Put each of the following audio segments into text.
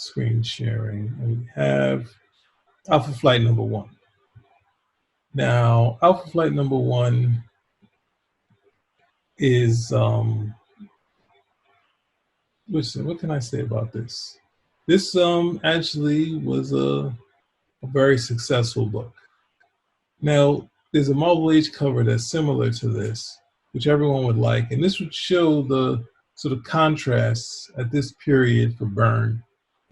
screen sharing, and we have Alpha Flight number 1. Now, Alpha Flight number 1 is, what can I say about this? This actually was a very successful book. Now, there's a Marvel Age cover that's similar to this, which everyone would like, and this would show the sort of contrasts at this period for Byrne.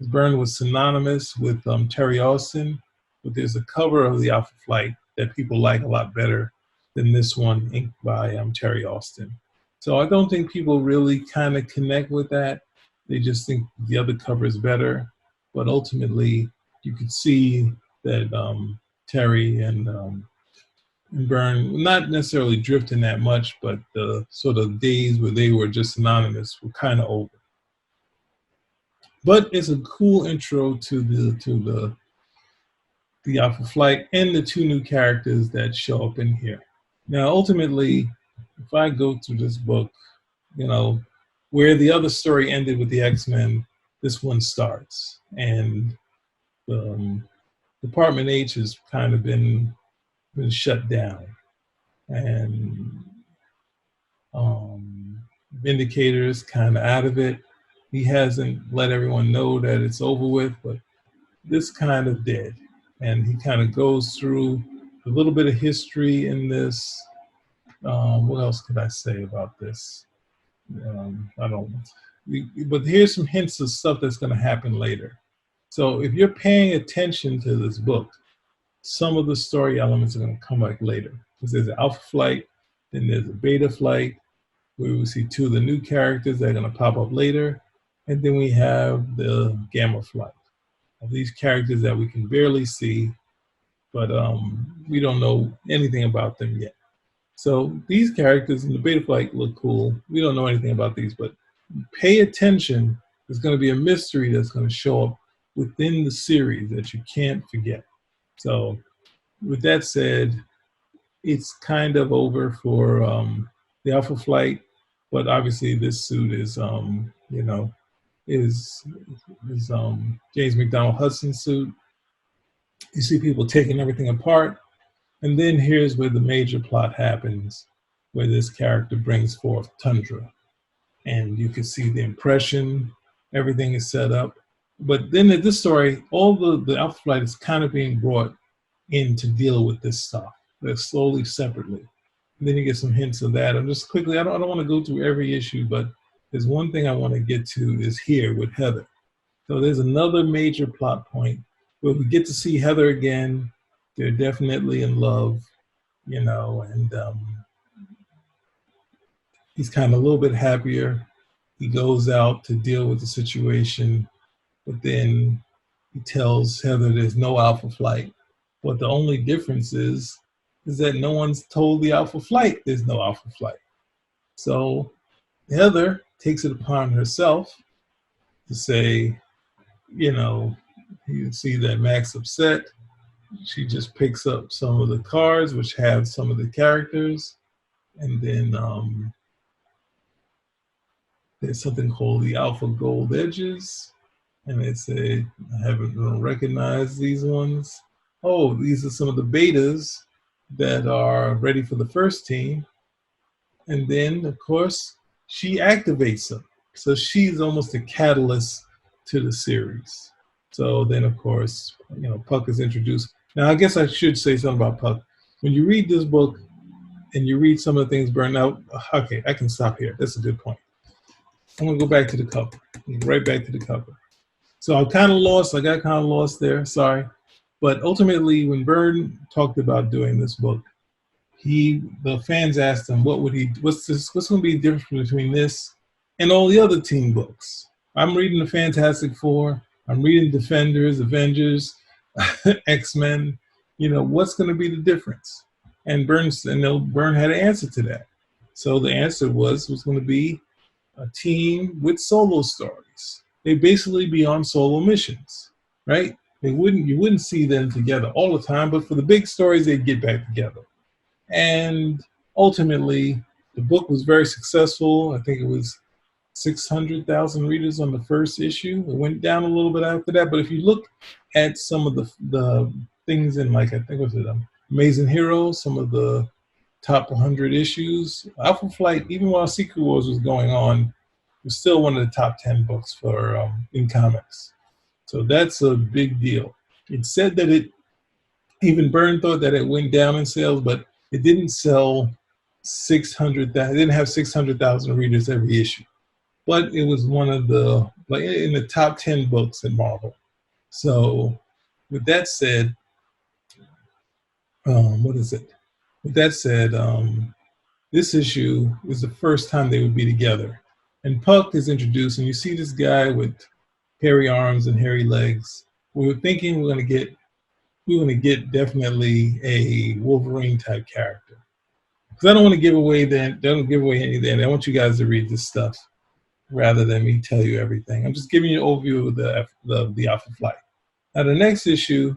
Byrne was synonymous with Terry Austin, but there's a cover of the Alpha Flight that people like a lot better than this one inked by Terry Austin. So I don't think people really kind of connect with that. They just think the other cover is better. But ultimately, you could see that Terry and Byrne, not necessarily drifting that much, but the sort of days where they were just synonymous were kind of over. But it's a cool intro to the Alpha Flight and the 2 new characters that show up in here. Now, ultimately, if I go through this book, you know, where the other story ended with the X-Men, this one starts. And Department H has kind of been shut down. And Vindicator's kind of out of it. He hasn't let everyone know that it's over with, but this kind of did. And he kind of goes through a little bit of history in this. What else could I say about this? But here's some hints of stuff that's going to happen later. So if you're paying attention to this book, some of the story elements are going to come back later. Because there's an Alpha Flight, then there's a Beta Flight, where we see 2 of the new characters that are going to pop up later. And then we have the Gamma Flight. These characters that we can barely see, but we don't know anything about them yet. So these characters in the Beta Flight look cool. We don't know anything about these, but pay attention. There's going to be a mystery that's going to show up within the series that you can't forget. So with that said, it's kind of over for the Alpha Flight, but obviously this suit is, is James McDonald Hudson's suit. You see people taking everything apart. And then here's where the major plot happens, where this character brings forth Tundra. And you can see the impression, everything is set up. But then in this story, all the Alpha Flight is kind of being brought in to deal with this stuff. They're slowly, separately. And then you get some hints of that. And just quickly, I don't want to go through every issue, but there's one thing I want to get to is here with Heather. So there's another major plot point where we get to see Heather again. They're definitely in love, and he's kind of a little bit happier. He goes out to deal with the situation, but then he tells Heather there's no Alpha Flight. But the only difference is that no one's told the Alpha Flight there's no Alpha Flight. So Heather takes it upon herself to say, you see that Mac's upset. She just picks up some of the cards, which have some of the characters. And then there's something called the Alpha Gold Edges. And they say, I haven't recognized these ones. Oh, these are some of the betas that are ready for the first team. And then, of course, she activates them. So she's almost a catalyst to the series. So then, of course, Puck is introduced. Now, I guess I should say something about Puck. When you read this book and you read some of the things Byrne out, okay, I can stop here. That's a good point. I'm going to go back to the cover. Right back to the cover. So I'm kind of lost. I got kind of lost there. Sorry. But ultimately, when Byrne talked about doing this book, the fans asked him, what's going to be the difference between this and all the other team books? I'm reading the Fantastic Four. I'm reading Defenders, Avengers, X-Men. What's going to be the difference? And Byrne had an answer to that. So the answer was going to be a team with solo stories. They basically be on solo missions, right? You wouldn't see them together all the time, but for the big stories, they'd get back together. And ultimately, the book was very successful. I think it was 600,000 readers on the first issue. It went down a little bit after that, but if you look at some of the things in, like, I think was it Amazing Heroes, some of the top 100 issues, Alpha Flight, even while Secret Wars was going on, was still one of the top 10 books for in comics. So that's a big deal. It said that even Byrne thought that it went down in sales, but it didn't sell 600,000. It didn't have 600,000 readers every issue, but it was one of the, like, in the top 10 books in Marvel. So with that said, what is it? With that said, this issue is the first time they would be together, and Puck is introduced, and you see this guy with hairy arms and hairy legs. We were thinking we're going to get definitely a Wolverine type character, because I don't want to give away anything. I want you guys to read this stuff rather than me tell you everything. I'm just giving you an overview of the Alpha Flight. Now the next issue,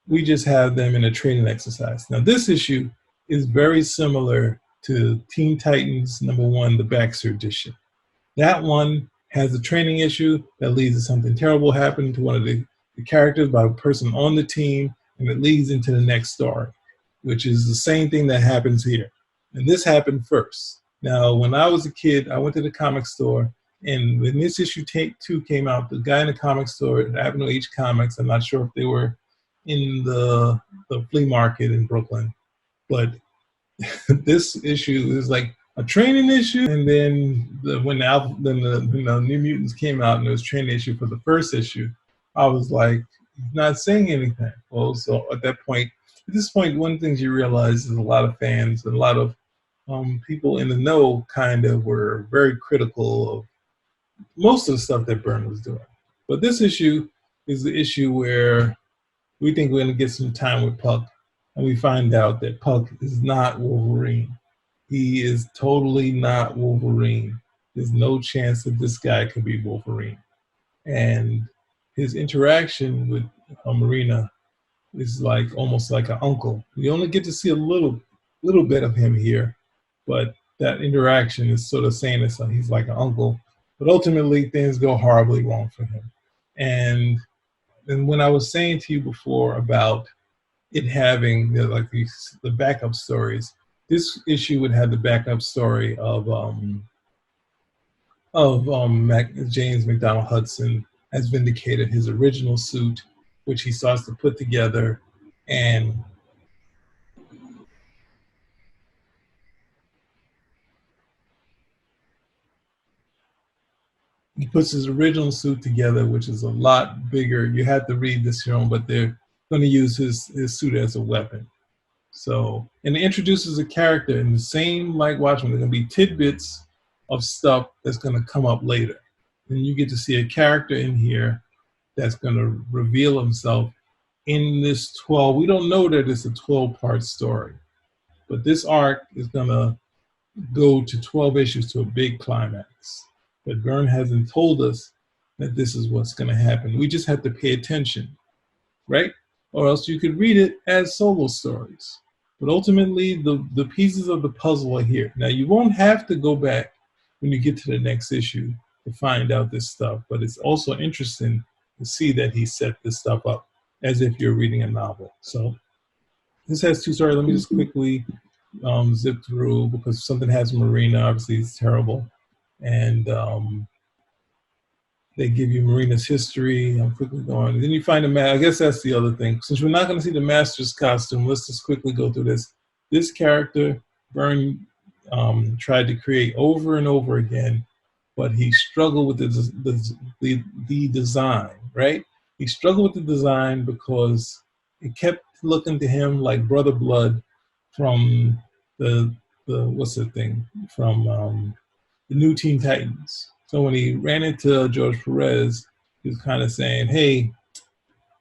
we just have them in a training exercise. Now this issue is very similar to Teen Titans #1, the Baxter edition. That one has a training issue that leads to something terrible happening to one of the characters by a person on the team, and it leads into the next story, which is the same thing that happens here. And this happened first. Now, when I was a kid, I went to the comic store, and when this issue 2 came out, the guy in the comic store at Avenue H Comics, I'm not sure if they were in the flea market in Brooklyn, but this issue is like a training issue, and then when the New Mutants came out and it was training issue for the first issue, I was like, he's not saying anything. Well, so at this point, one of the things you realize is a lot of fans and a lot of people in the know kind of were very critical of most of the stuff that Byrne was doing. But this issue is the issue where we think we're going to get some time with Puck, and we find out that Puck is not Wolverine. He is totally not Wolverine. There's no chance that this guy could be Wolverine. And his interaction with Marina is like almost like an uncle. We only get to see a little bit of him here, but that interaction is sort of saying that he's like an uncle. But ultimately, things go horribly wrong for him. And when I was saying to you before about it having the backup stories, this issue would have the backup story of James McDonald Hudson has vindicated his original suit, which he starts to put together, and he puts his original suit together, which is a lot bigger. You have to read this your own, but they're going to use his suit as a weapon. So, and it introduces a character in the same like Watchmen. There's going to be tidbits of stuff that's going to come up later. And you get to see a character in here that's going to reveal himself in this 12. We don't know that it's a 12-part story, but this arc is going to go to 12 issues to a big climax. But Byrne hasn't told us that this is what's going to happen. We just have to pay attention, right? Or else you could read it as solo stories. But ultimately, the pieces of the puzzle are here. Now, you won't have to go back when you get to the next issue to find out this stuff, but it's also interesting to see that he set this stuff up as if you're reading a novel. So this has 2 stories. Let me just quickly zip through, because something has Marina. Obviously, it's terrible. And they give you Marina's history. I'm quickly going. And then you find I guess that's the other thing. Since we're not going to see the Master's costume, let's just quickly go through this. This character, Byrne tried to create over and over again, but he struggled with the design, right? He struggled with the design because it kept looking to him like Brother Blood from the New Teen Titans. So when he ran into George Perez, he was kind of saying, hey,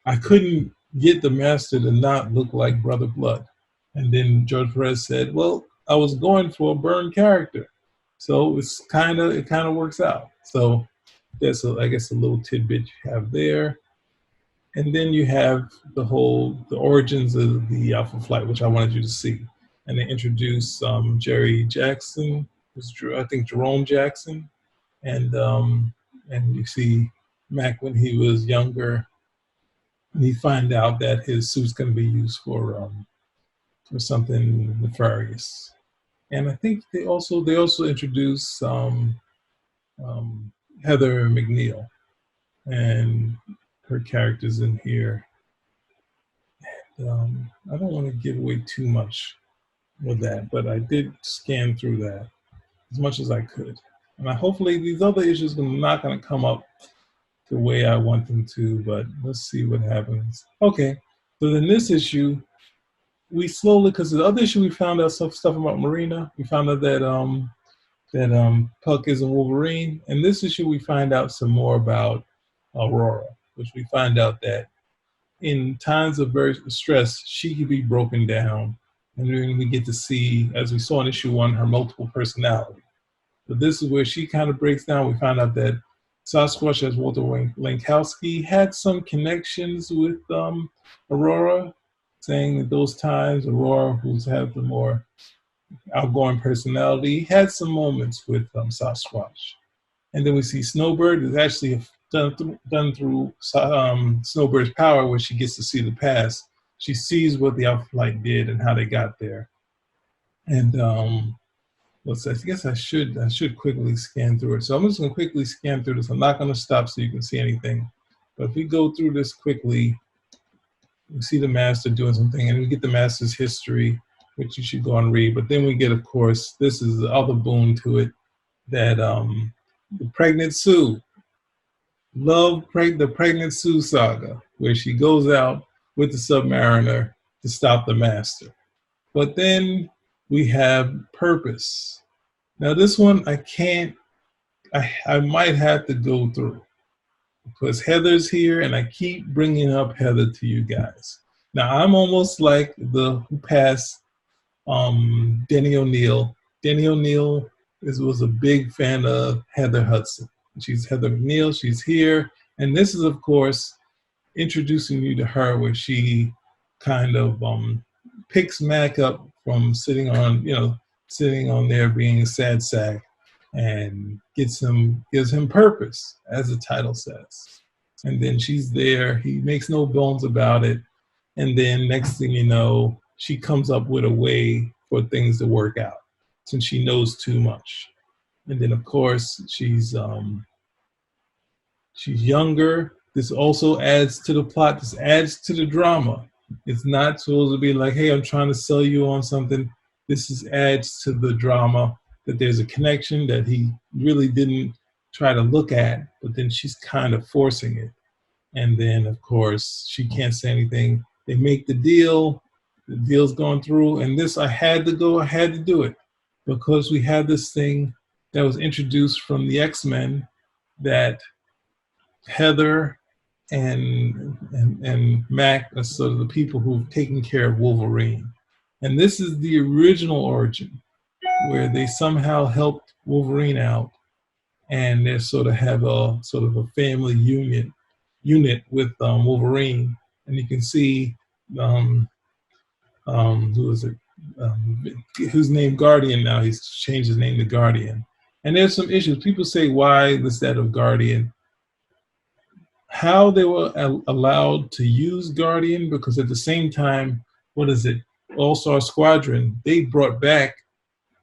I couldn't get the Master to not look like Brother Blood. And then George Perez said, well, I was going for a Byrne character. So it kind of works out. So that's, I guess, a little tidbit you have there. And then you have the origins of the Alpha Flight, which I wanted you to see. And they introduce Jerry Jackson, I think Jerome Jackson, and you see Mac when he was younger, and he find out that his suit's going to be used for something nefarious. And I think they also introduce um, Heather McNeil and her characters in here. I don't want to give away too much with that, but I did scan through that as much as I could. And hopefully these other issues are not going to come up the way I want them to, but let's see what happens. Okay, so in this issue, we slowly, because the other issue we found out some stuff about Marina. We found out that Puck is a Wolverine. And this issue we find out some more about Aurora, which we find out that in times of very stress, she can be broken down. And then we get to see, as we saw in issue 1, her multiple personality. But this is where she kind of breaks down. We find out that Sasquatch, as Walter Lankowski, had some connections with Aurora, saying that those times Aurora, who's had the more outgoing personality, had some moments with Sasquatch. And then we see Snowbird is actually done through Snowbird's power, where she gets to see the past. She sees what the Alpha Flight did and how they got there. And I guess I should quickly scan through it. So I'm just going to quickly scan through this. I'm not going to stop so you can see anything. But if we go through this quickly, we see the Master doing something, and we get the Master's history, which you should go and read. But then we get, of course, this is the other boon to it, that the Pregnant Sue, the Pregnant Sue saga, where she goes out with the Submariner to stop the Master. But then we have Purpose. Now this one I might have to go through because Heather's here, and I keep bringing up Heather to you guys. Now I'm almost like the who passed Denny O'Neil. Denny O'Neil was a big fan of Heather Hudson. She's Heather McNeil. She's here, and this is, of course, introducing you to her, where she kind of picks Mac up from sitting on there being a sad sack, and gives him purpose, as the title says. And then she's there. He makes no bones about it. And then next thing you know, she comes up with a way for things to work out, since she knows too much. And then, of course, she's younger. This also adds to the plot. This adds to the drama. It's not supposed to be like, hey, I'm trying to sell you on something. This adds to the drama, that there's a connection that he really didn't try to look at, but then she's kind of forcing it. And then, of course, she can't say anything. They make the deal. The deal's going through. And this, I had to do it, because we had this thing that was introduced from the X-Men, that Heather and Mac are sort of the people who've taken care of Wolverine. And this is the original origin, where they somehow helped Wolverine out, and they sort of have a family unit with Wolverine. And you can see who is it? Who's named Guardian now. He's changed his name to Guardian. And there's some issues. People say, why instead of Guardian? How they were allowed to use Guardian, because at the same time, All-Star Squadron, they brought back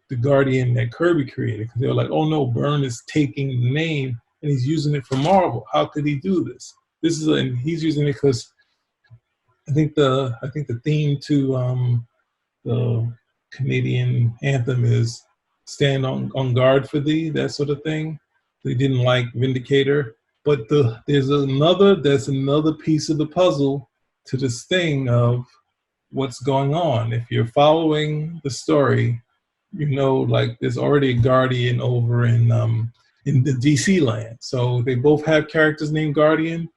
the Guardian that Kirby created, because they were like, oh no, Byrne is taking the name and he's using it for Marvel. How could he do this? And he's using it because I think the theme to the Canadian anthem is "Stand on guard for thee," that sort of thing. They didn't like Vindicator. But there's another piece of the puzzle to this thing of what's going on. If you're following the story, like there's already a Guardian over in the DC land. So they both have characters named Guardian.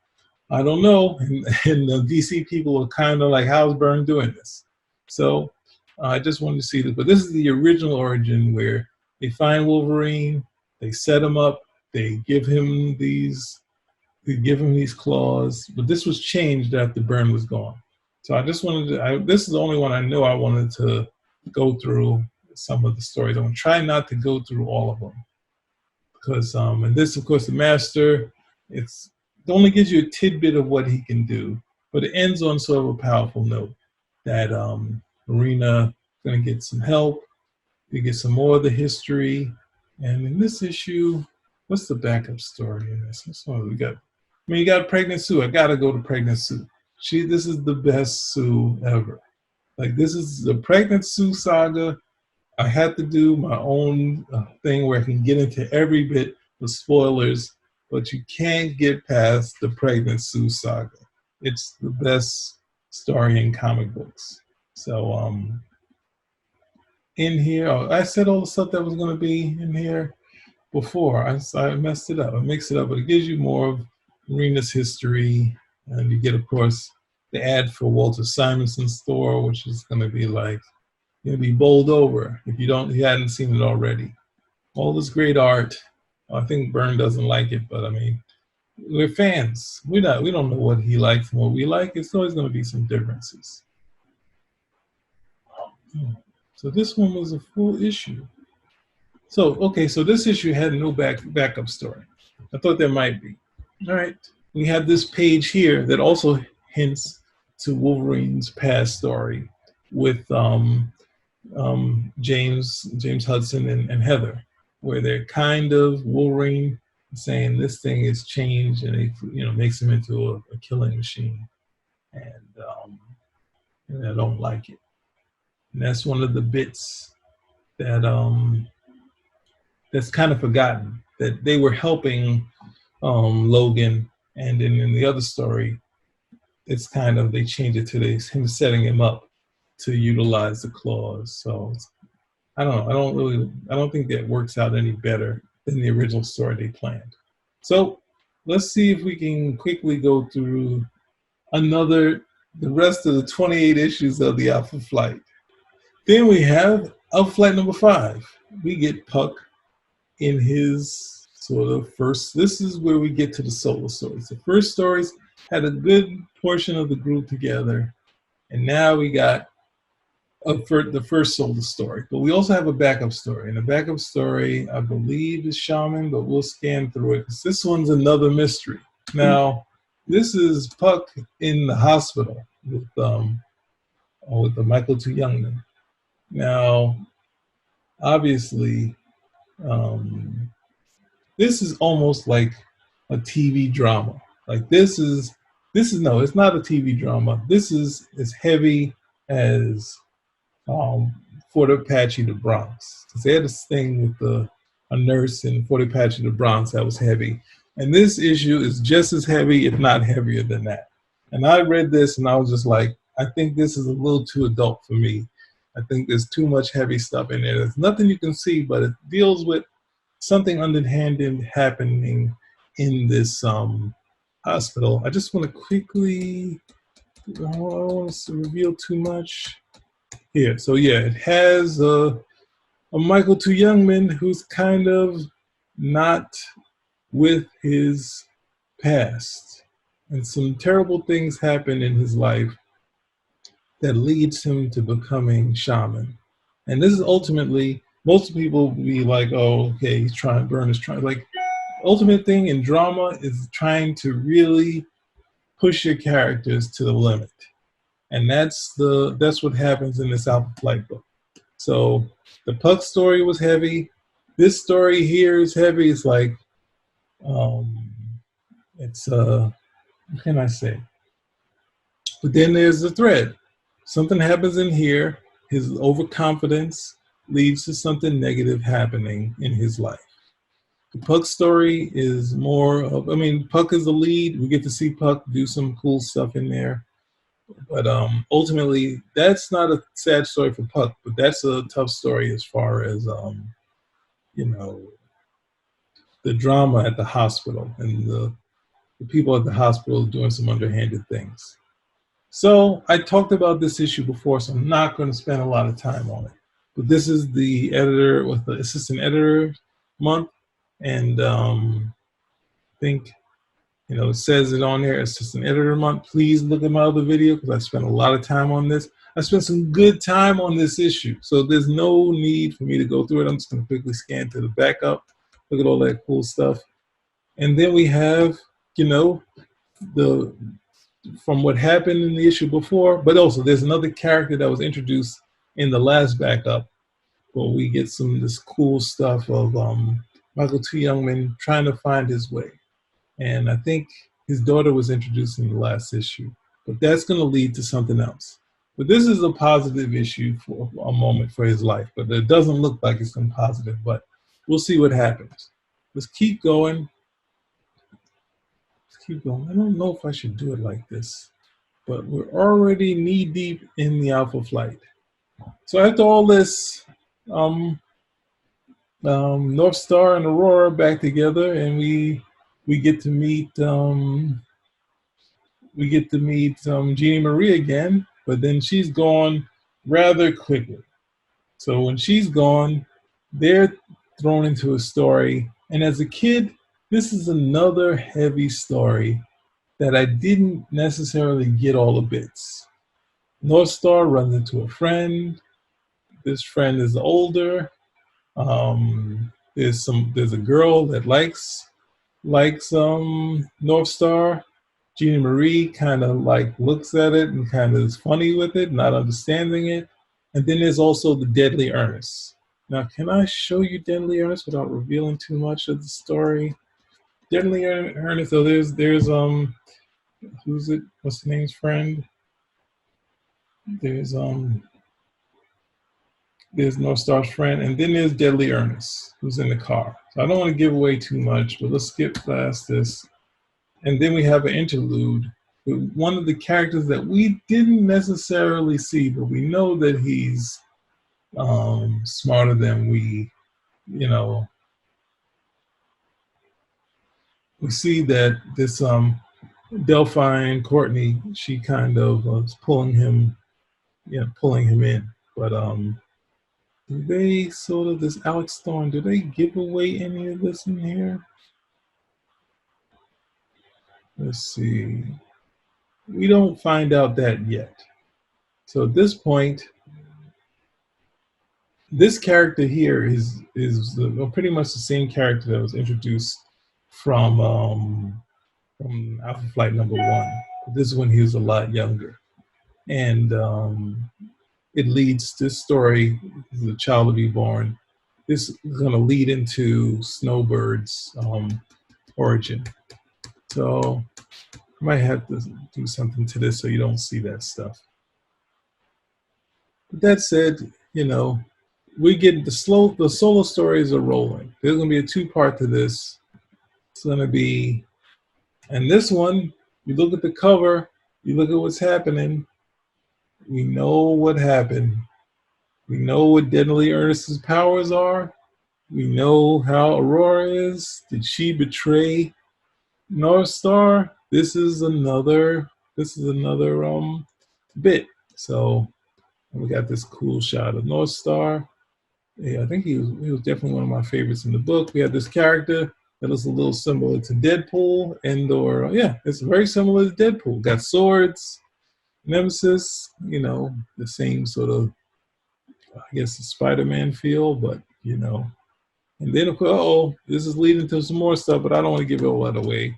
I don't know. And the DC people were kind of like, how's Byrne doing this? So I just wanted to see this. But this is the original origin, where they find Wolverine, they set him up, they give him these claws, but this was changed after Byrne was gone. So I just wanted to, this is the only one I know I wanted to go through some of the stories. I'm going to try not to go through all of them. because and this, of course, the master, it only gives you a tidbit of what he can do, but it ends on sort of a powerful note that Marina is going to get some help. You get some more of the history, and in this issue, what's the backup story in this? This one we got. I mean, you got Pregnant Sue. I gotta go to Pregnant Sue. This is the best Sue ever. Like, this is the Pregnant Sue saga. I had to do my own thing where I can get into every bit of spoilers, but you can't get past the Pregnant Sue saga. It's the best story in comic books. So in here, I said all the stuff that was going to be in here before. I messed it up. I mixed it up, but it gives you more of Marina's history, and you get, of course, the ad for Walter Simonson's store, which is going to be like, you'll be bowled over if you hadn't seen it already. All this great art. I think Byrne doesn't like it, but I mean, we're fans. We don't know what he likes and what we like. It's always going to be some differences. So this one was a full issue. So, okay, so this issue had no backup story. I thought there might be. All right. We have this page here that also hints to Wolverine's past story with James Hudson and Heather, where they're kind of Wolverine saying this thing is changed, and it makes him into a killing machine, and I don't like it. And that's one of the bits that that's kind of forgotten, that they were helping Logan, and then in the other story, it's kind of, they change it to him setting him up to utilize the claws. So I don't know. I don't think that works out any better than the original story they planned. So let's see if we can quickly go through the rest of the 28 issues of the Alpha Flight. Then we have Alpha Flight number 5. We get Puck in his sort of first, this is where we get to the solo stories. The first stories had a good portion of the group together, and now we got the first solo story. But we also have a backup story, and the backup story, I believe, is Shaman, but we'll scan through it because this one's another mystery. Now, this is Puck in the hospital with the Michael 2 Youngman. Now, obviously, this is almost like a TV drama. Like this is no, it's not a TV drama. This is as heavy as Fort Apache, the Bronx. Because they had this thing with a nurse in Fort Apache, the Bronx that was heavy. And this issue is just as heavy, if not heavier than that. And I read this and I was just like, I think this is a little too adult for me. I think there's too much heavy stuff in there. There's nothing you can see, but it deals with something underhanded happening in this hospital. I just want to quickly, I don't want to reveal too much here. So yeah, it has a Michael 2 Youngman who's kind of not with his past, and some terrible things happen in his life that leads him to becoming Shaman. And this is ultimately, most people will be like, oh, okay, Byrne is trying. Like, ultimate thing in drama is trying to really push your characters to the limit. And that's what happens in this Alpha Flight book. So the Puck story was heavy. This story here is heavy. It's like, what can I say? But then there's the thread. Something happens in here. His overconfidence leads to something negative happening in his life. The Puck story is more of, Puck is the lead. We get to see Puck do some cool stuff in there. But ultimately, that's not a sad story for Puck, but that's a tough story as far as, the drama at the hospital and the people at the hospital doing some underhanded things. So I talked about this issue before, so I'm not going to spend a lot of time on it. But this is the editor with the assistant editor month. And I think, it says it on there, assistant editor month. Please look at my other video because I spent a lot of time on this. I spent some good time on this issue. So there's no need for me to go through it. I'm just going to quickly scan to the backup. Look at all that cool stuff. And then we have, you know, the from what happened in the issue before, but also there's another character that was introduced in the last backup where we get some of this cool stuff of Michael T. Youngman trying to find his way. And I think his daughter was introduced in the last issue, but that's going to lead to something else. But this is a positive issue for a moment for his life, but it doesn't look like it's been positive, but we'll see what happens. Let's keep going. Let's keep going. I don't know if I should do it like this, but we're already knee deep in the Alpha Flight. So after all this, North Star and Aurora back together, and we get to meet Jeannie Marie again, but then she's gone rather quickly. So when she's gone, they're thrown into a story, and as a kid, this is another heavy story that I didn't necessarily get all the bits. North Star runs into a friend. This friend is older. There's a girl that likes North Star. Jeannie Marie kind of like looks at it and kind of is funny with it, not understanding it. And then there's also the Deadly Ernest. Now, can I show you Deadly Ernest without revealing too much of the story? Deadly Ernest. So there's who's it? What's the name's friend? There's North Star's friend, and then there's Deadly Ernest, who's in the car. So I don't want to give away too much, but let's skip past this. And then we have an interlude with one of the characters that we didn't necessarily see, but we know that he's smarter than we see that this Delphine Courtney, she kind of was pulling him in. But do they sort of, this Alex Thorne, do they give away any of this in here? Let's see. We don't find out that yet. So at this point, this character here is pretty much the same character that was introduced from Alpha Flight #1. This is when he was a lot younger. And it leads, this story, the child to be born, this is going to lead into Snowbird's origin. So I might have to do something to this so you don't see that stuff. But that said, we get the solo stories are rolling. There's going to be a 2-part to this. It's going to be, and this one, you look at the cover, you look at what's happening. We know what happened. We know what Deadly Ernest's powers are. We know how Aurora is. Did she betray North Star? This is another bit. So we got this cool shot of North Star. Yeah, I think he was definitely one of my favorites in the book. We have this character that is a little similar to Deadpool, it's very similar to Deadpool. Got swords, Nemesis, the same sort of, I guess, the Spider-Man feel, but and then of course, this is leading to some more stuff, but I don't want to give it all that away.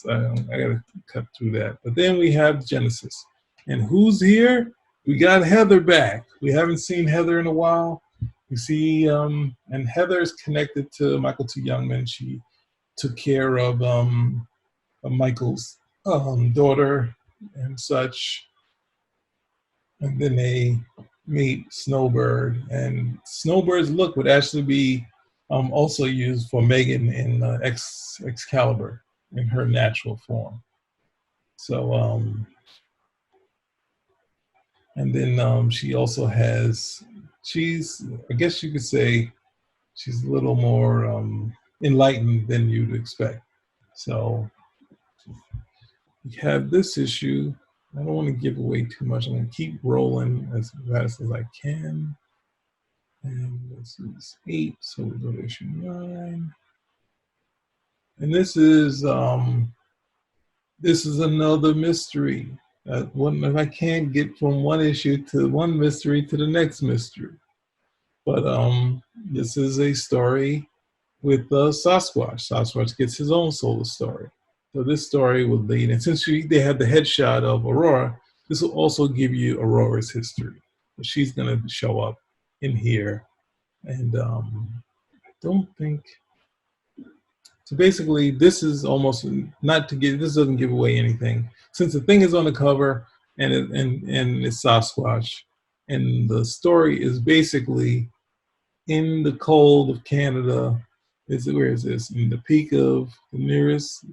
I gotta cut through that. But then we have Genesis, and who's here? We got Heather back. We haven't seen Heather in a while. You see, and Heather is connected to Michael T. Youngman. She took care of Michael's daughter and such. And then they meet Snowbird, and Snowbird's look would actually be also used for Megan in Excalibur in her natural form. So, and then she also has, I guess you could say, she's a little more enlightened than you'd expect. So we have this issue. I don't want to give away too much. I'm going to keep rolling as fast as I can. And this is 8, so we'll go to issue 9. And this is another mystery. If I can't get from one issue to one mystery to the next mystery. But this is a story with Sasquatch. Sasquatch gets his own solo story. So this story will lead, and since they have the headshot of Aurora, this will also give you Aurora's history. She's going to show up in here, and I don't think. So basically, this is almost not to give. This doesn't give away anything, since the thing is on the cover and it's Sasquatch, and the story is basically in the cold of Canada. Where is this? In the peak of the nearest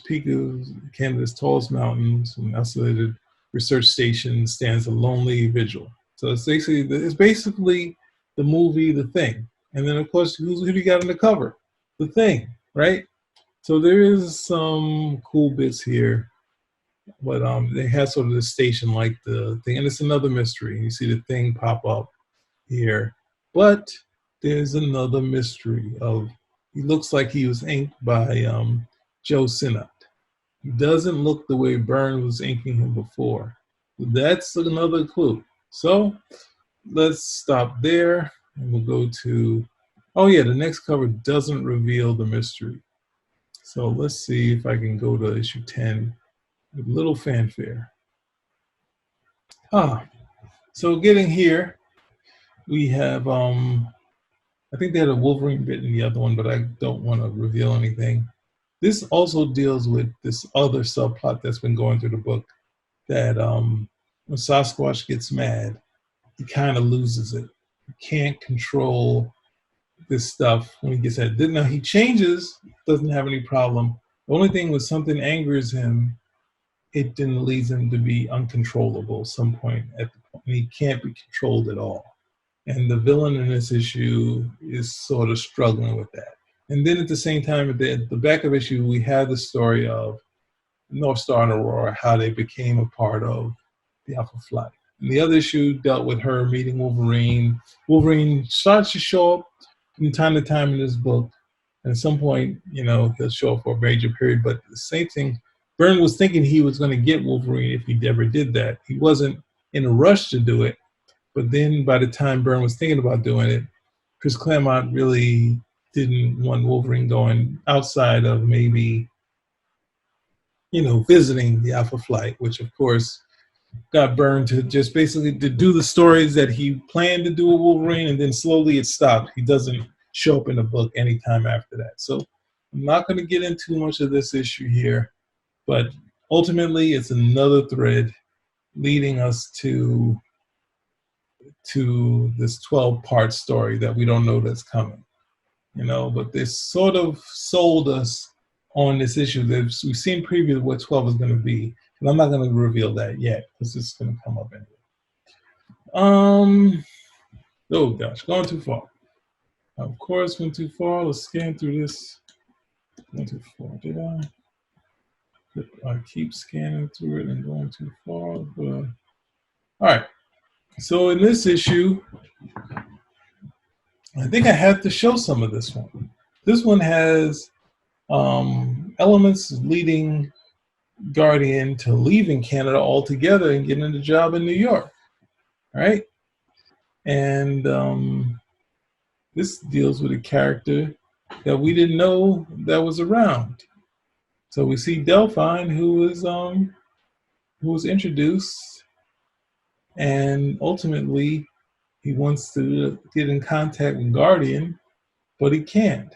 peak of Canada's tallest mountains, an isolated research station stands a lonely vigil. So it's basically the movie The Thing, and then of course who do you got on the cover? The Thing, right? So there is some cool bits here, but they have sort of the station like the thing, and it's another mystery. You see the Thing pop up here, but there's another mystery of he looks like he was inked by Joe Sinnott. He doesn't look the way Byrne was inking him before. That's another clue. So let's stop there and we'll go to, oh yeah, the next cover doesn't reveal the mystery. So let's see if I can go to issue 10 with a little fanfare. So getting here, we have, I think they had a Wolverine bit in the other one, but I don't want to reveal anything. This also deals with this other subplot that's been going through the book, that when Sasquatch gets mad, he kind of loses it. He can't control this stuff when he gets mad. Now he changes, doesn't have any problem. The only thing when something angers him, it then leads him to be uncontrollable at some point. He can't be controlled at all. And the villain in this issue is sort of struggling with that. And then at the same time, at the back of issue, we have the story of North Star and Aurora, how they became a part of the Alpha Flight. And the other issue dealt with her meeting Wolverine. Wolverine starts to show up from time to time in this book. And at some point, he'll show up for a major period. But the same thing, Byrne was thinking he was going to get Wolverine if he ever did that. He wasn't in a rush to do it. But then by the time Byrne was thinking about doing it, Chris Claremont really didn't want Wolverine going outside of maybe, visiting the Alpha Flight, which of course got Byrne to just basically to do the stories that he planned to do with Wolverine, and then slowly it stopped. He doesn't show up in the book anytime after that. So I'm not going to get into too much of this issue here, but ultimately it's another thread leading us to this 12-part story that we don't know that's coming. But they sort of sold us on this issue that we've seen preview what 12 is going to be, and I'm not going to reveal that yet because it's going to come up anyway. Oh gosh, going too far. Of course, went too far. Let's scan through this. Went too far, did I? I keep scanning through it and going too far. But, all right. So in this issue, I think I have to show some of this one. This one has elements leading Guardian to leaving Canada altogether and getting a job in New York, right? And this deals with a character that we didn't know that was around. So we see Delphine, who was introduced, and ultimately he wants to get in contact with Guardian, but he can't.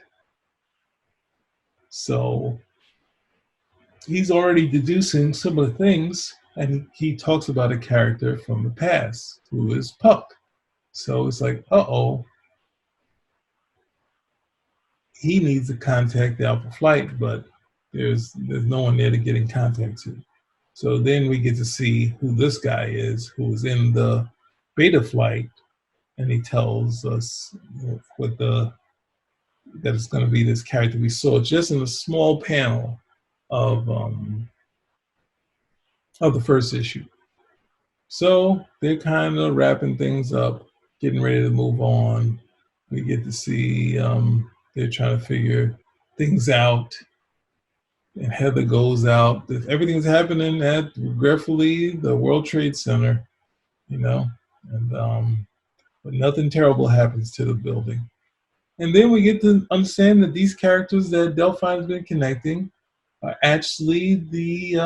So he's already deducing similar things, and he talks about a character from the past who is Puck. So it's like, uh-oh, he needs to contact the Alpha Flight, but there's no one there to get in contact to. So then we get to see who this guy is, who is in the Beta Flight, and he tells us that it's going to be this character we saw just in a small panel of the first issue. So they're kind of wrapping things up, getting ready to move on. We get to see they're trying to figure things out. And Heather goes out. Everything's happening at, regretfully, the World Trade Center, and but nothing terrible happens to the building. And then we get to understand that these characters that Delphine's been connecting are actually the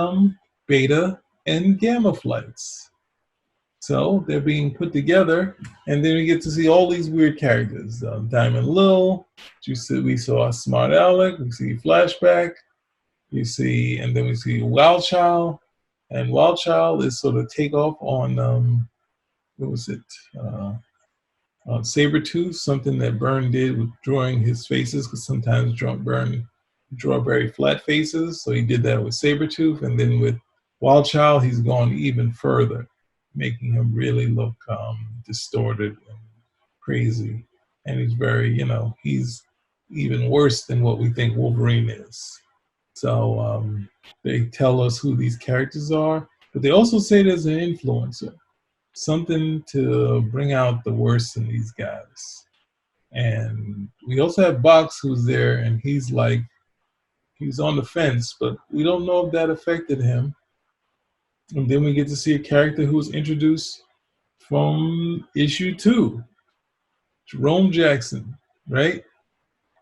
beta and gamma flights. So they're being put together, and then we get to see all these weird characters. Diamond Lil, we saw Smart Alec, we see Flashback, you see, and then we see Wild Child. And Wild Child is sort of takeoff on, what was it? Sabretooth, something that Byrne did with drawing his faces, because sometimes Byrne draw very flat faces. So he did that with Sabretooth, and then with Wild Child, he's gone even further, making him really look distorted and crazy. And he's very, he's even worse than what we think Wolverine is. So they tell us who these characters are, but they also say there's an influencer, something to bring out the worst in these guys. And we also have Box, who's there, and he's on the fence, but we don't know if that affected him. And then we get to see a character who was introduced from issue 2, Jerome Jackson, right?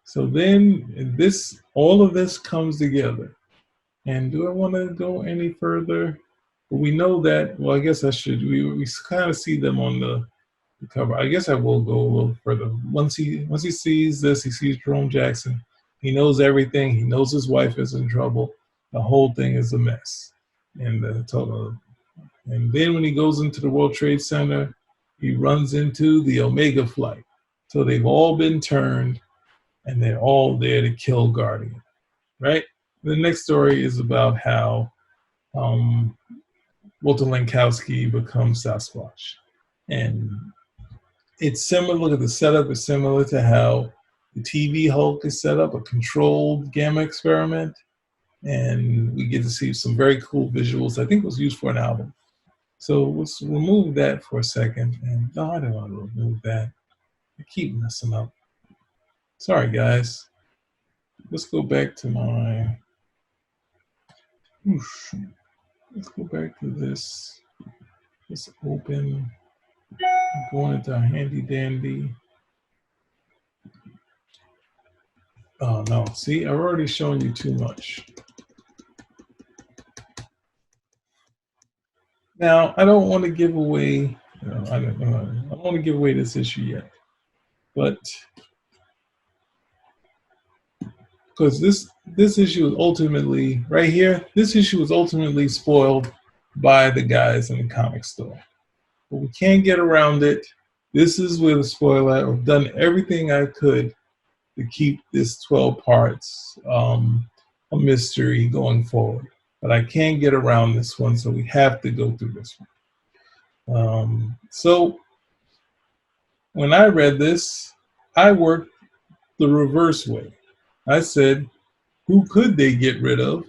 So then all of this comes together. And do I want to go any further? Well, we know that, well, I guess I should. We kind of see them on the cover. I guess I will go a little further. Once he sees this, he sees Jerome Jackson. He knows everything. He knows his wife is in trouble. The whole thing is a mess. And then when he goes into the World Trade Center, he runs into the Omega flight. So they've all been turned, and they're all there to kill Guardian, right? The next story is about how Walter Lankowski becomes Sasquatch. And it's similar, look at the setup, it's similar to how the TV Hulk is set up, a controlled gamma experiment. And we get to see some very cool visuals. I think it was used for an album. So let's remove that for a second. And no, I don't want to remove that. I keep messing up. Sorry, guys. Let's go back to my... Let's go back to this. Let's open. Going into our handy dandy. Oh no, see, I've already shown you too much. Now, I don't want to give away, I don't want to give away this issue yet, but because this issue is ultimately, right here, this issue is ultimately spoiled by the guys in the comic store. But we can't get around it. This is where the spoiler, I've done everything I could to keep this 12 parts a mystery going forward. But I can't get around this one, so we have to go through this one. So when I read this, I worked the reverse way. I said, who could they get rid of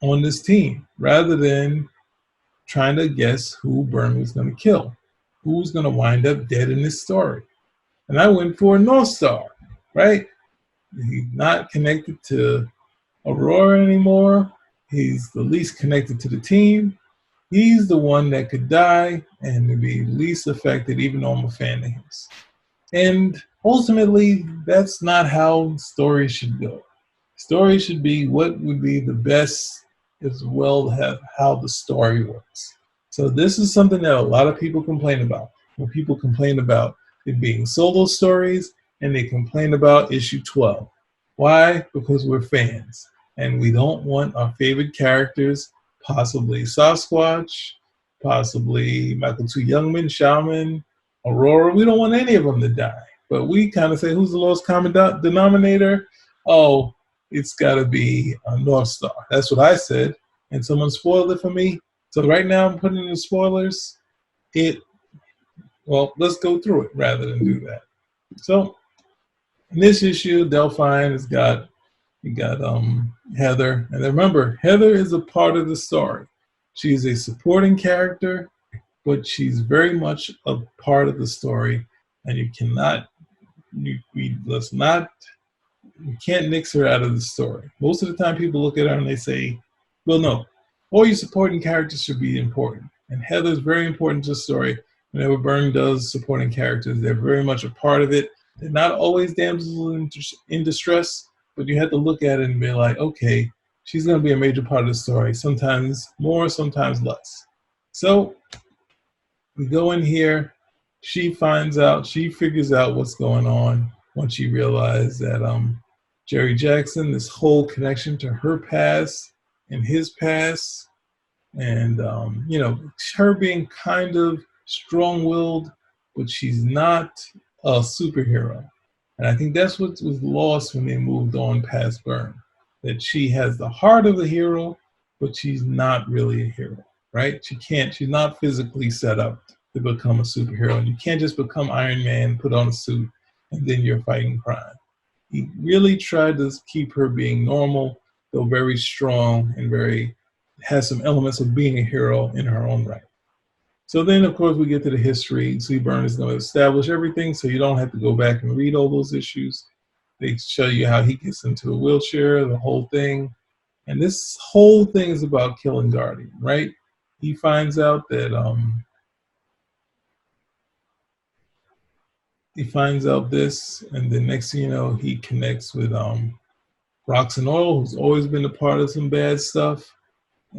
on this team, rather than trying to guess who Byrne was going to kill, who's going to wind up dead in this story. And I went for a North Star, right? He's not connected to Aurora anymore. He's the least connected to the team. He's the one that could die and be least affected, even though I'm a fan of his. And ultimately, that's not how stories should go. Stories should be what would be the best, as well as how the story works. So this is something that a lot of people complain about. When people complain about it being solo stories, and they complain about issue 12. Why? Because we're fans. And we don't want our favorite characters, possibly Sasquatch, possibly Michael II Youngman, Shaman, Aurora. We don't want any of them to die. But we kind of say, who's the lowest common denominator? Oh, it's got to be a North Star. That's what I said. And someone spoiled it for me. So right now I'm putting in the spoilers. Well, let's go through it rather than do that. So in this issue, Delphine has got Heather. And remember, Heather is a part of the story. She's a supporting character, but she's very much a part of the story. And you can't nix her out of the story. Most of the time people look at her and they say, well, no, all your supporting characters should be important. And Heather's very important to the story. Whenever Byrne does supporting characters, they're very much a part of it. They're not always damsels in distress, but you have to look at it and be like, okay, she's going to be a major part of the story. Sometimes more, sometimes less. So we go in here. She finds out. She figures out what's going on once she realizes that Jerry Jackson, this whole connection to her past and his past, and her being kind of strong-willed, but she's not a superhero. And I think that's what was lost when they moved on past Byrne, that she has the heart of a hero, but she's not really a hero, right? She's not physically set up to become a superhero. And you can't just become Iron Man, put on a suit, and then you're fighting crime. He really tried to keep her being normal, though very strong and has some elements of being a hero in her own right. So then, of course, we get to the history. See, Byrne is going to establish everything, so you don't have to go back and read all those issues. They show you how he gets into a wheelchair, the whole thing. And this whole thing is about killing Guardian, right? He finds out that this, and then next thing you know, he connects with Roxanne Oil, who's always been a part of some bad stuff.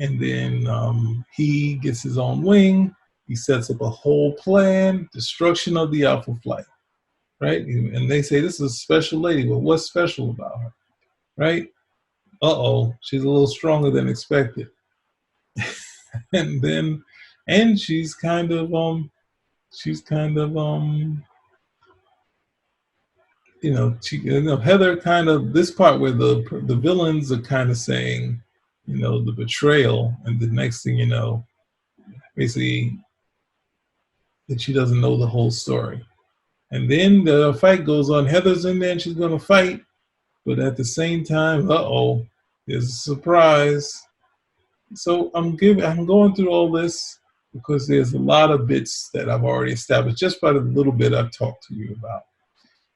And then he gets his own wing. He sets up a whole plan, destruction of the Alpha Flight, right? And they say, this is a special lady. Well, what's special about her, right? Uh-oh, she's a little stronger than expected. and she's kind of Heather kind of, this part where the villains are kind of saying, the betrayal, and the next thing you know, basically that she doesn't know the whole story. And then the fight goes on. Heather's in there and she's going to fight, but at the same time, there's a surprise. So I'm going through all this because there's a lot of bits that I've already established just by the little bit I've talked to you about.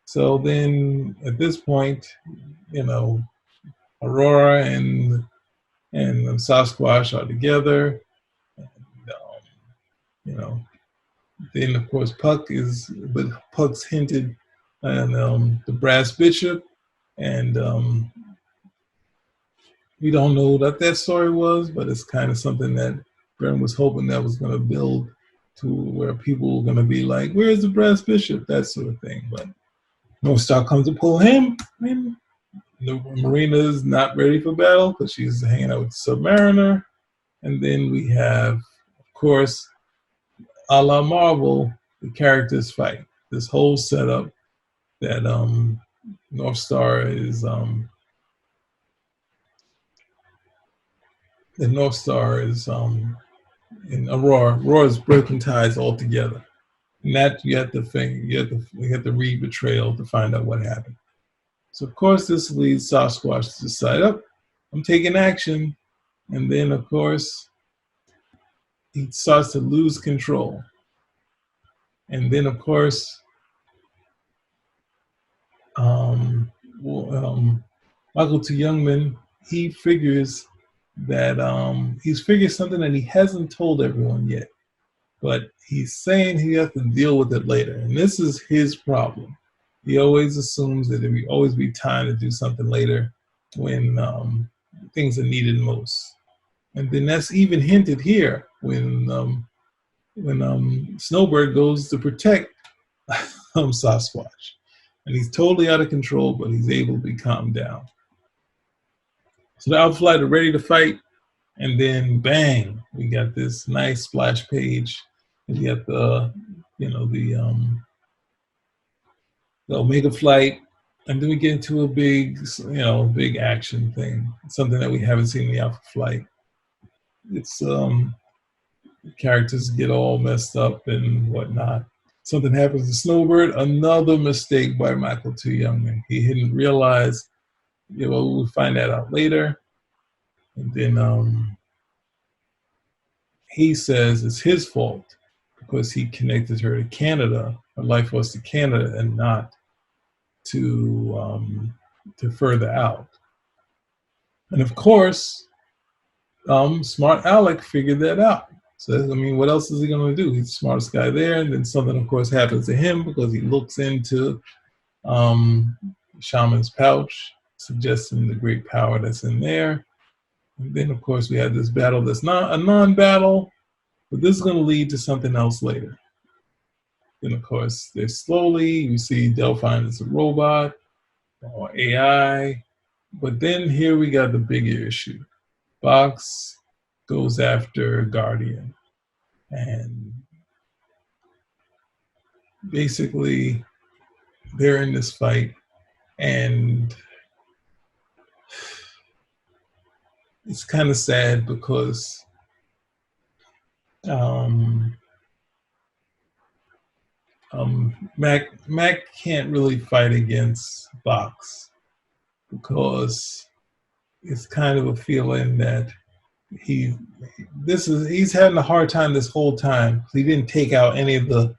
So then at this point, Aurora and Sasquatch are together. And, then of course Puck's hinted on the Brass Bishop, and we don't know what that story was, but it's kind of something that Byrne was hoping that was going to build to where people were going to be like, where's the Brass Bishop? That sort of thing. But North Star comes to pull him. Marina's not ready for battle because she's hanging out with the Submariner. And then we have, of course, a la Marvel, the characters fight. This whole setup that North Star is in Aurora. Aurora's broken ties altogether. And that you have to read Betrayal to find out what happened. So of course this leads Sasquatch to decide, I'm taking action. And then of course he starts to lose control. And then of course Michael T. Youngman, he figures that he's figured something that he hasn't told everyone yet, but he's saying he has to deal with it later. And this is his problem. He always assumes that there will always be time to do something later when things are needed most. And then that's even hinted here when Snowbird goes to protect Sasquatch. And he's totally out of control, but he's able to be calmed down. So the Alpha Flight are ready to fight, and then bang, we got this nice splash page. And we got the Omega Flight, and then we get into a big action thing, something that we haven't seen in the Alpha Flight. It's characters get all messed up and whatnot. Something happens to Snowbird, another mistake by Michael T. Youngman. He didn't realize, we'll find that out later. And then he says it's his fault because he connected her to Canada, her life force to Canada, and not to further out. And of course, Smart Alec figured that out. So, what else is he going to do? He's the smartest guy there. And then something, of course, happens to him because he looks into um, shaman's pouch, suggesting the great power that's in there. And then, of course, we have this battle that's not a non-battle, but this is going to lead to something else later. Then, of course, they slowly, you see Delphine is a robot or AI. But then here we got the bigger issue. Box goes after Guardian. And basically, they're in this fight. And it's kind of sad because um, Mac can't really fight against Box because it's kind of a feeling that he's having a hard time this whole time. He didn't take out any of the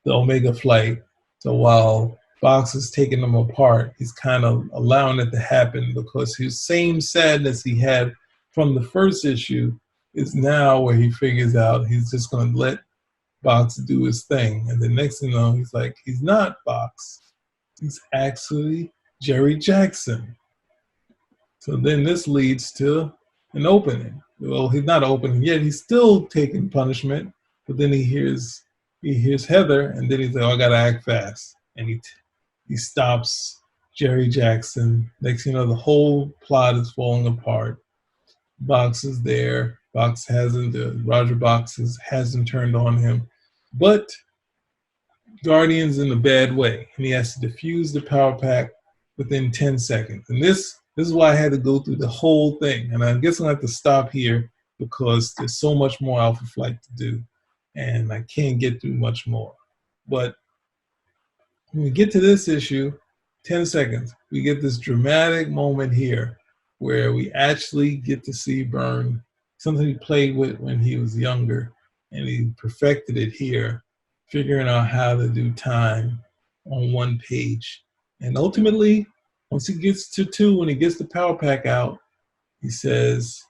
Omega flight. So while Box is taking them apart, he's kind of allowing it to happen because his same sadness he had from the first issue is now where he figures out he's just going to let Box do his thing. And the next thing you know, he's like, he's not Box. He's actually Jerry Jackson. So then this leads to an opening. Well, he's not opening yet. He's still taking punishment, but then he hears Heather, and then he's like, "Oh, I gotta act fast," and he stops Jerry Jackson. Next thing you know, the whole plot is falling apart. Box is there. Roger Box hasn't turned on him, but Guardian's in a bad way, and he has to defuse the power pack within 10 seconds. And this is why I had to go through the whole thing. And I guess I'm going to have to stop here because there's so much more Alpha Flight to do, and I can't get through much more. But when we get to this issue, 10 seconds, we get this dramatic moment here where we actually get to see Byrne, something he played with when he was younger, and he perfected it here, figuring out how to do time on one page. And ultimately, once he gets to 2, when he gets the power pack out, he says,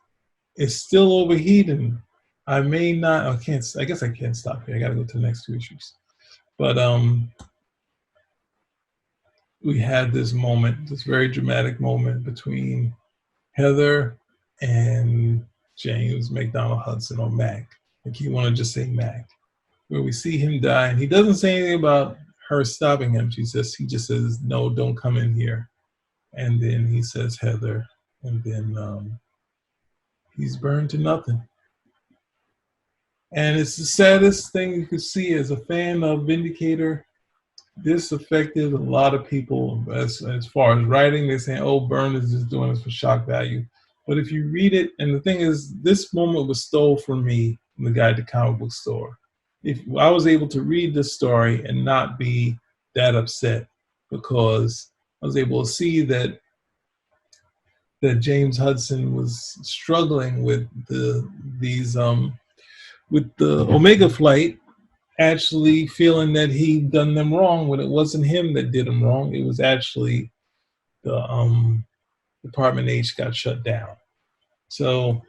"It's still overheating. I may not, I guess I can't stop here. I got to go to the next 2 issues." But we had this moment, this very dramatic moment between Heather and James McDonald Hudson, or Mac. I think you want to just say Mac, where we see him die, and he doesn't say anything about her stopping him. He just says, "No, don't come in here." And then he says Heather, and then he's burned to nothing. And it's the saddest thing you could see. As a fan of Vindicator, this affected a lot of people as far as writing. They're saying, "Oh, Byrne is just doing this for shock value." But if you read it, and the thing is, this moment was stole from me from the Guide to Comic Book Store. If I was able to read this story and not be that upset, because I was able to see that James Hudson was struggling with the Omega flight, actually feeling that he'd done them wrong when it wasn't him that did them wrong. It was actually the Department H got shut down. So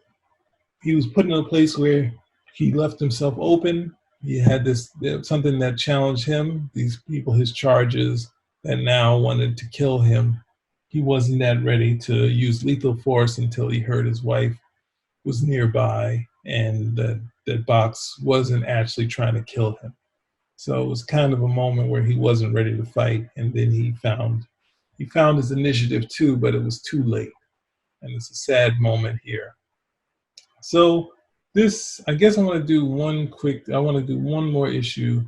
he was put in a place where he left himself open. He had something that challenged him, these people, his charges, that now wanted to kill him. He wasn't that ready to use lethal force until he heard his wife was nearby, and that Box wasn't actually trying to kill him. So it was kind of a moment where he wasn't ready to fight, and then he found his initiative too, but it was too late. And it's a sad moment here. So I guess I want to do one more issue,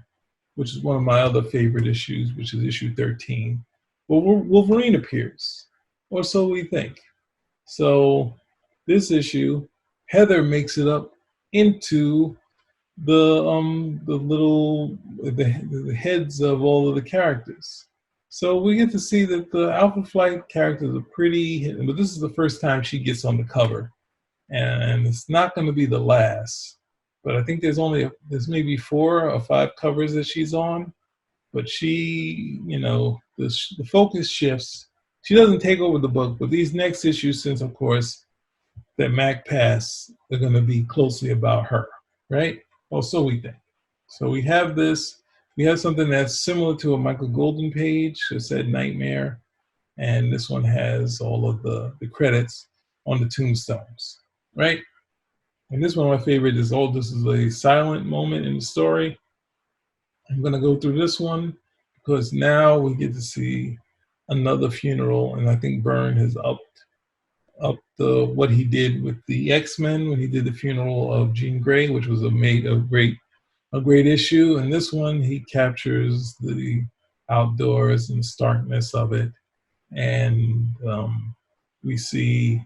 which is one of my other favorite issues, which is issue 13. Well, Wolverine appears, or so we think. So this issue, Heather makes it up into the heads of all of the characters. So we get to see that the Alpha Flight characters are pretty, but this is the first time she gets on the cover. And it's not going to be the last. But I think there's maybe 4 or 5 covers that she's on. But she, the focus shifts. She doesn't take over the book, but these next issues, since of course that Mac passed, they're going to be closely about her, right? Well, so we think. So we have this. We have something that's similar to a Michael Golden page. It said Nightmare, and this one has all of the credits on the tombstones, right? And this one of my favorite is, oh, this is a silent moment in the story. I'm gonna go through this one because now we get to see another funeral, and I think Byrne has upped the what he did with the X-Men when he did the funeral of Jean Grey, which was a great issue. And this one, he captures the outdoors and starkness of it, and we see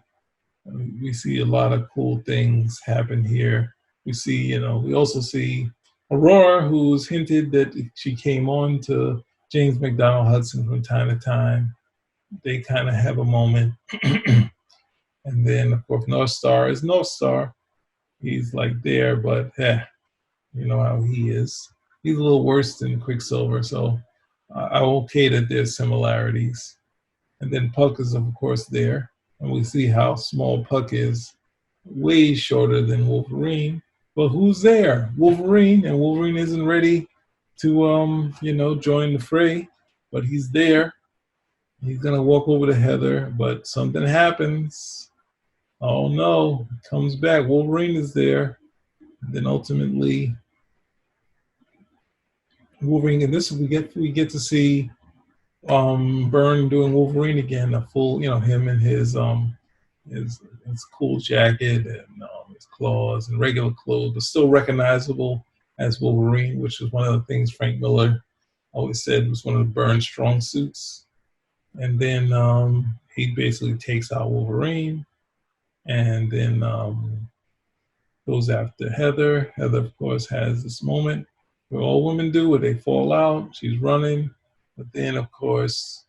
a lot of cool things happen here. We also see Aurora, who's hinted that she came on to James McDonald Hudson from time to time. They kind of have a moment. And then, of course, North Star is North Star. He's like there, but you know how he is. He's a little worse than Quicksilver, so I'm okay that there's similarities. And then Puck is, of course, there. And we see how small Puck is, way shorter than Wolverine. But who's there? Wolverine, and Wolverine isn't ready to, join the fray. But he's there. He's gonna walk over to Heather, but something happens. Oh no! He comes back. Wolverine is there. And then ultimately, Wolverine, and this we get to see Byrne doing Wolverine again, a full, him in his cool jacket and his claws and regular clothes, but still recognizable as Wolverine, which is one of the things Frank Miller always said was one of the Byrne strong suits. And then he basically takes out Wolverine, and then goes after Heather. Heather, of course, has this moment where all women do, where they fall out. She's running, but then, of course,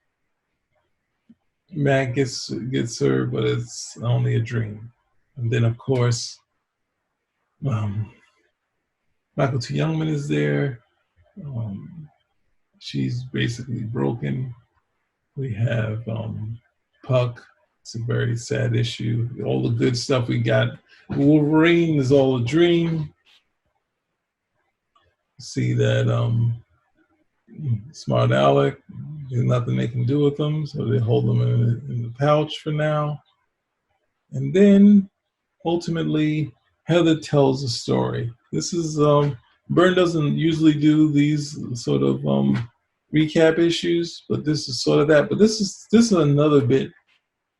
Matt gets her, but it's only a dream. And then, of course, Michael T. Youngman is there. She's basically broken. We have Puck. It's a very sad issue. All the good stuff we got. Wolverine is all a dream. See that Smart Alec, there's nothing they can do with them, so they hold them in the pouch for now. And then ultimately, Heather tells a story. This is Byrne doesn't usually do these sort of recap issues, but this is sort of that. But this is another bit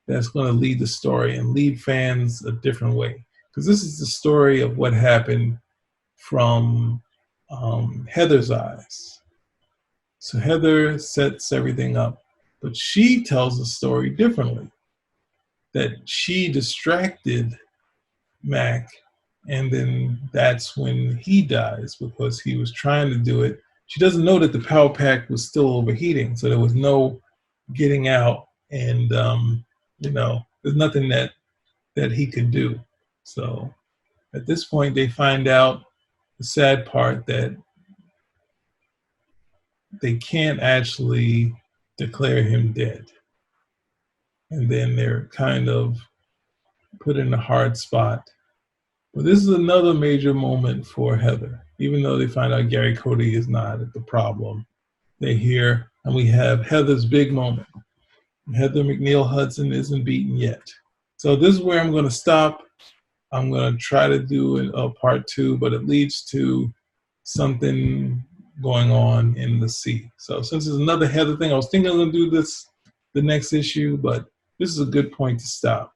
that's going to lead the story and lead fans a different way, because this is the story of what happened from Heather's eyes. So Heather sets everything up, but she tells the story differently. That she distracted Mac, and then that's when he dies because he was trying to do it. She doesn't know that the power pack was still overheating, so there was no getting out, and there's nothing that he could do. So at this point, they find out the sad part that they can't actually declare him dead. And then they're kind of put in a hard spot. But this is another major moment for Heather. Even though they find out Gary Cody is not the problem, they hear, and we have Heather's big moment. Heather McNeil Hudson isn't beaten yet. So this is where I'm going to stop. I'm going to try to do a part 2, but it leads to something going on in the sea. So since there's another Heather thing, I was thinking I'm going to do this the next issue, but this is a good point to stop.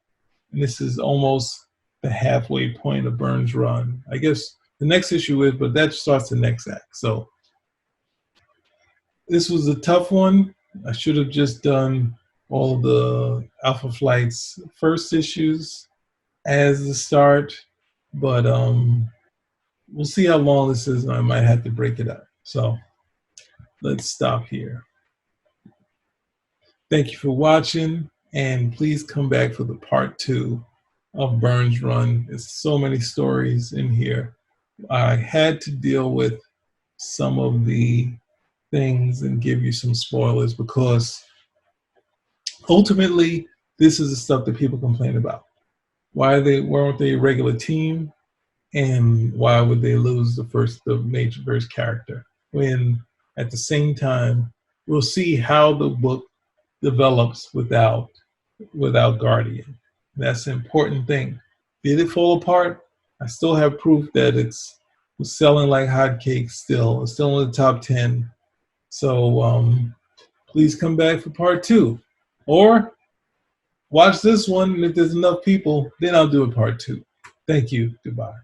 And this is almost the halfway point of Byrne's run. I guess the next issue is, but that starts the next act. So this was a tough one. I should have just done all the Alpha Flight's first issues as the start, but we'll see how long this is, and I might have to break it up. So let's stop here. Thank you for watching, and please come back for the part 2 of Byrne's run. There's so many stories in here. I had to deal with some of the things and give you some spoilers because ultimately this is the stuff that people complain about. Why weren't they a regular team, and why would they lose the major first character when at the same time, we'll see how the book develops without Guardian. That's an important thing. Did it fall apart? I still have proof that it's selling like hotcakes still. It's still in the top 10. So please come back for part 2. Or watch this one, and if there's enough people, then I'll do a part 2. Thank you. Goodbye.